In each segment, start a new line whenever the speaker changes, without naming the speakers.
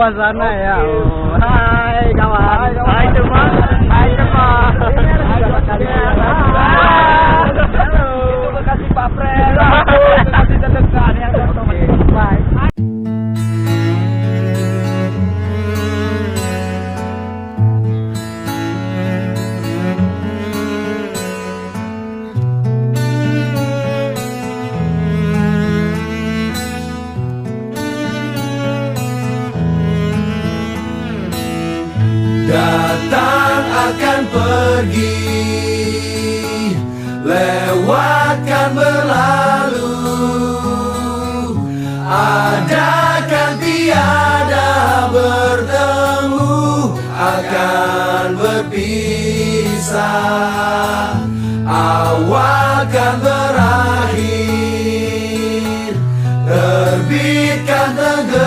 suasana ya. Oh, hai kawan. Hai teman. Hai teman. Halo. Itu Bekasi Pak Pres. Bekasi terdekat yang bye.
Datang akan pergi, lewatkan berlalu, ada kan tiada bertemu, akan berpisah, awal kan berakhir, terbitkan tenggelam,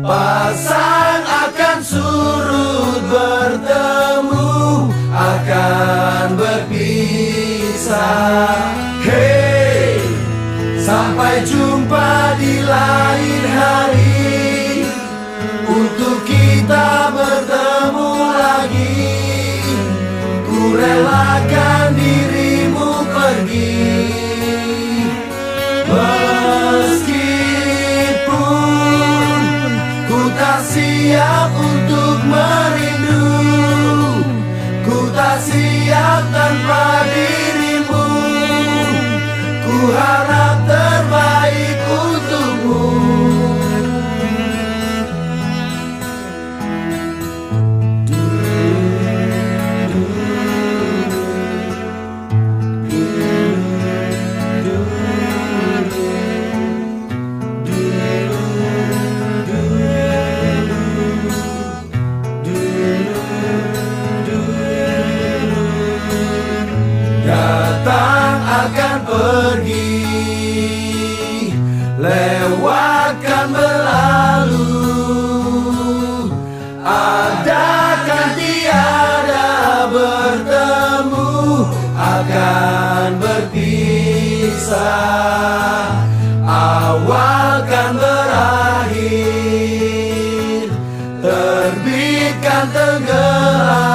pasang akan surut, bertemu akan berpisah. Hey, sampai jumpa di lain hari, untuk kita bertemu lagi. Ku relakan dirimu pergi, meskipun ku tak siap untuk merindu, ku tak siap tanpa dirimu, ku harap terbaik untukmu. Datang akan pergi, lewatkan berlalu, ada kan tiada bertemu, akan berpisah, awal kan berakhir, terbitkan tenggelam,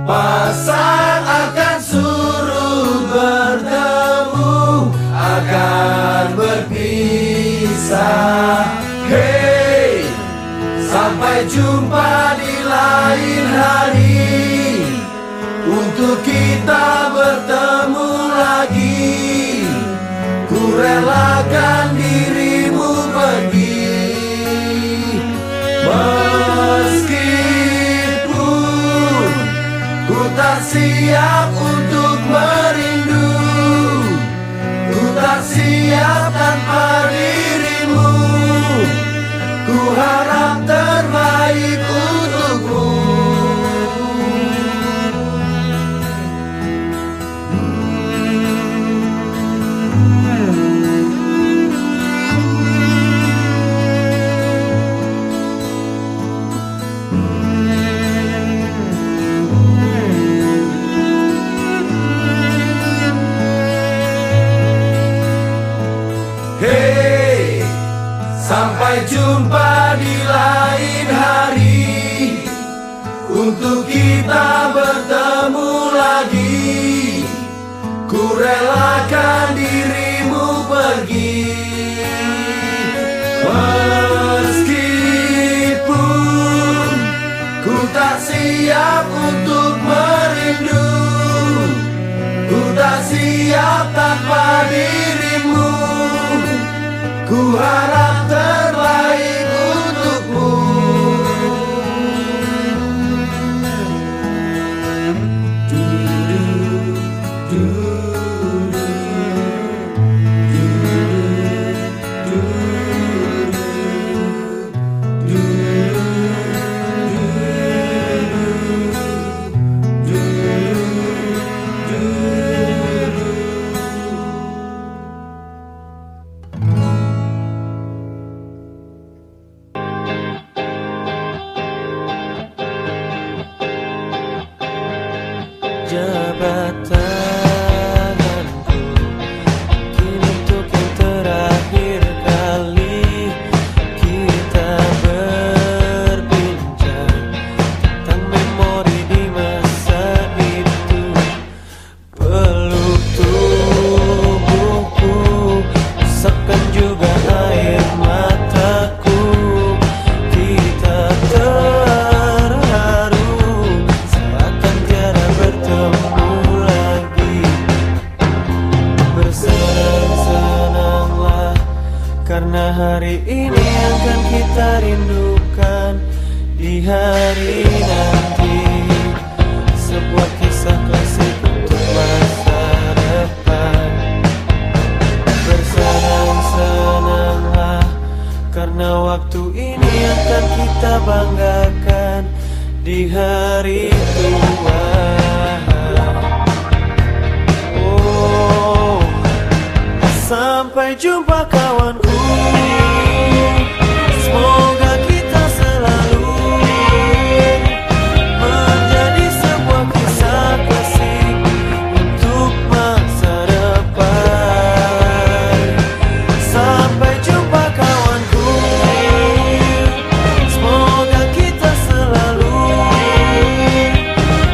pasang akan surut, bertemu akan berpisah. Hey, sampai jumpa di lain hari, untuk kita bertemu lagi. Ku relakan dirimu pergi, meskipun ku tak siap untuk merindu, ku tak siap tanpa dirimu, ku harap terbaik untukmu. Hey, sampai jumpa di lain hari, untuk kita bertemu lagi. Ku relakan dirimu pergi, meskipun ku tak siap untuk merindu, ku tak siap tanpa dirimu, ku harap terbaik untukmu.
di hari nanti, sebuah kisah klasik untuk masa depan. Bersenang-senanglah, karena waktu ini akan kita banggakan di hari tua. Oh, sampai jumpa kawanku, semoga kita selalu menjadi sebuah kisah klasik untuk masa depan. Sampai jumpa kawanku, semoga kita selalu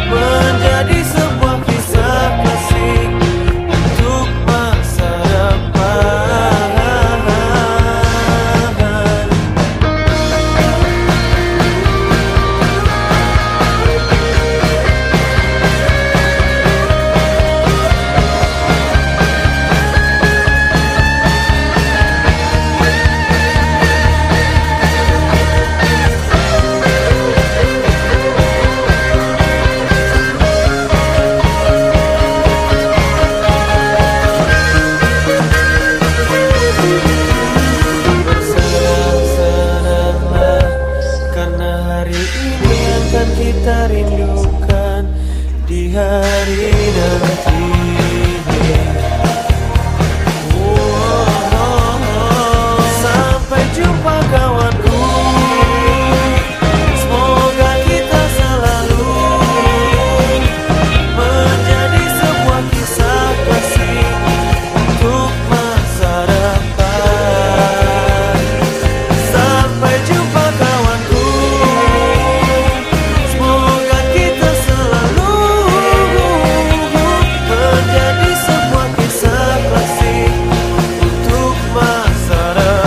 menjadi sebuah kisah klasik untuk masa depan. Bersenang-senanglah, karena hari ini akan kita rindukan di hari nanti. Sampai jumpa kawanku, semoga kita selalu menjadi sebuah kisah klasik untuk masa depan. Sampai jumpa kawanku, semoga kita selalu menjadi sebuah kisah klasik untuk masa depan.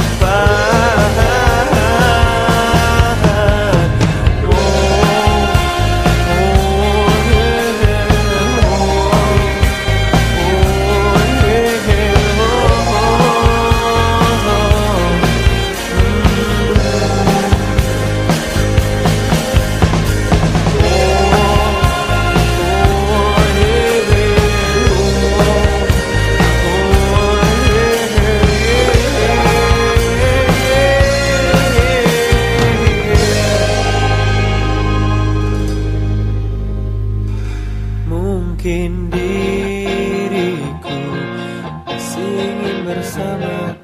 Mungkin di